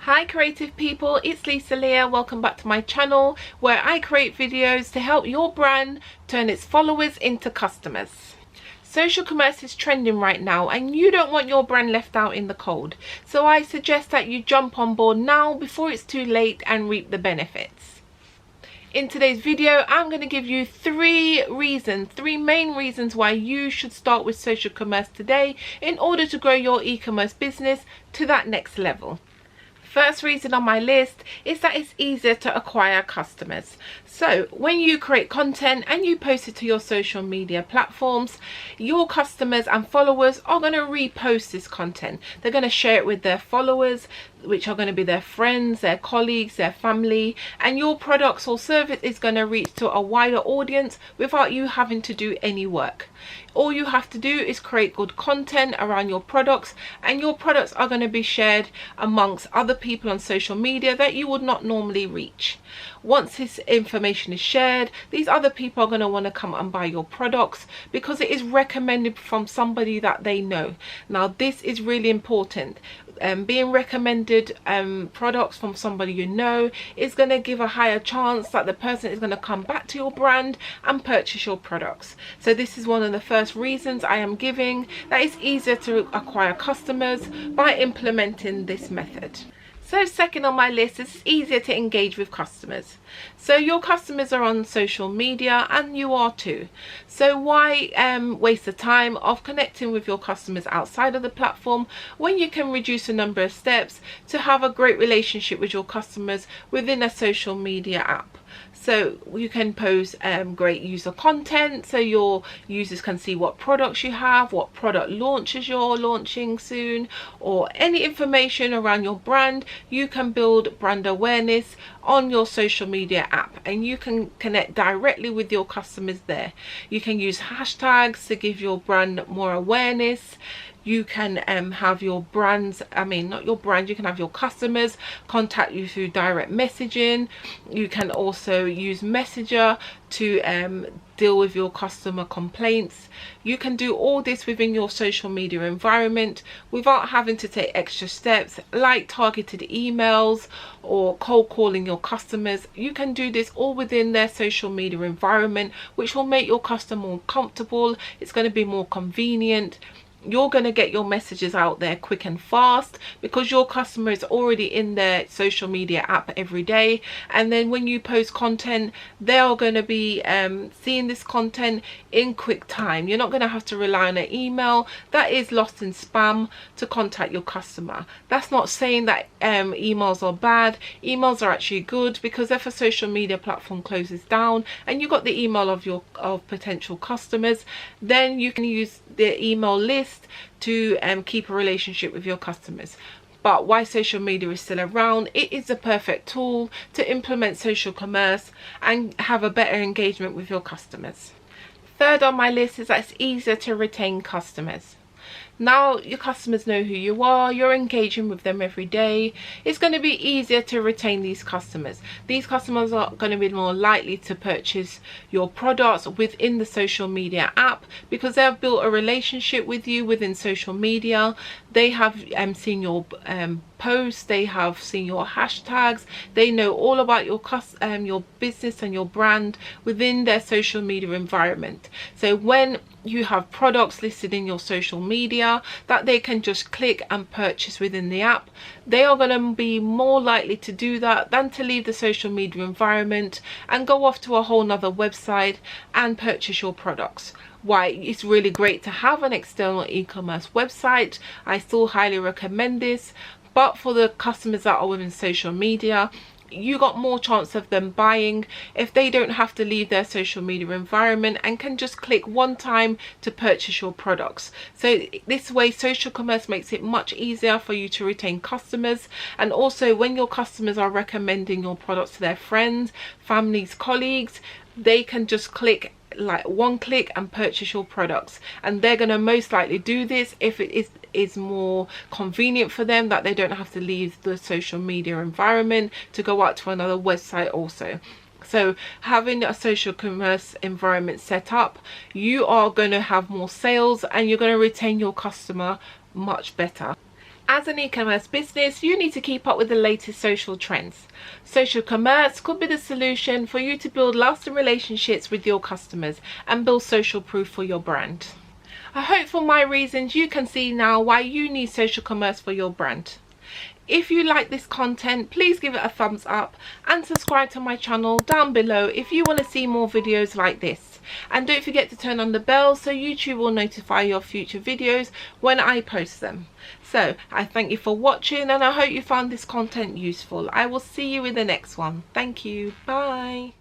Hi creative people, it's Leah. Welcome back to my channel where I create videos to help your brand turn its followers into customers. Social commerce is trending right now and you don't want your brand left out in the cold. So I suggest that you jump on board now before it's too late and reap the benefits. In today's video, I'm going to give you three main reasons why you should start with social commerce today in order to grow your e-commerce business to that next level. First reason on my list is that it's easier to acquire customers. So when you create content and you post it to your social media platforms, your customers and followers are going to repost this content. They're going to share it with their followers, which are going to be their friends, their colleagues, their family, and your products or service is going to reach to a wider audience without you having to do any work. All you have to do is create good content around your products, and your products are going to be shared amongst other people on social media that you would not normally reach. Once this information is shared, these other people are going to want to come and buy your products because it is recommended from somebody that they know. Now this is really important. Being recommended products from somebody you know is going to give a higher chance that the person is going to come back to your brand and purchase your products. So this is one of the first reasons I am giving that it's easier to acquire customers by implementing this method. So second on my list is easier to engage with customers. So your customers are on social media and you are too. So why waste the time of connecting with your customers outside of the platform when you can reduce the number of steps to have a great relationship with your customers within a social media app? So you can post great user content so your users can see what products you have, what product launches you're launching soon, or any information around your brand. You can build brand awareness on your social media app and you can connect directly with your customers there. You can use hashtags to give your brand more awareness. You can have your brands, you can have your customers contact you through direct messaging. You can also use Messenger to deal with your customer complaints. You can do all this within your social media environment without having to take extra steps like targeted emails or cold calling your customers. You can do this all within their social media environment, which will make your customer more comfortable. It's going to be more convenient. You're going to get your messages out there quick and fast because your customer is already in their social media app every day, and then when you post content they are going to be seeing this content in quick time. You're not going to have to rely on an email that is lost in spam to contact your customer. That's not saying that emails are bad. Emails are actually good because if a social media platform closes down and you got the email of potential customers, then you can use the email list to keep a relationship with your customers. But why social media is still around, it is the perfect tool to implement social commerce and have a better engagement with your customers. Third on my list is that it's easier to retain customers. Now your customers know who you are, you're engaging with them every day. It's going to be easier to retain these customers. These customers are going to be more likely to purchase your products within the social media app because they have built a relationship with you within social media. They have seen your posts, they have seen your hashtags, they know all about your business and your brand within their social media environment. So when you have products listed in your social media that they can just click and purchase within the app, they are going to be more likely to do that than to leave the social media environment and go off to a whole nother website and purchase your products. Why it's really great to have an external e-commerce website. I still highly recommend this, but for the customers that are within social media, you got more chance of them buying if they don't have to leave their social media environment and can just click one time to purchase your products. So this way social commerce makes it much easier for you to retain customers, and also when your customers are recommending your products to their friends, families, colleagues, they can just click like one click and purchase your products, and they're going to most likely do this if it is more convenient for them, that they don't have to leave the social media environment to go out to another website also. So having a social commerce environment set up, you are going to have more sales and you're going to retain your customer much better. As an e-commerce business, you need to keep up with the latest social trends. Social commerce could be the solution for you to build lasting relationships with your customers and build social proof for your brand. I hope for my reasons you can see now why you need social commerce for your brand. If you like this content, please give it a thumbs up and subscribe to my channel down below if you want to see more videos like this. And don't forget to turn on the bell so YouTube will notify your future videos when I post them. So I thank you for watching and I hope you found this content useful. I will see you in the next one. Thank you. Bye.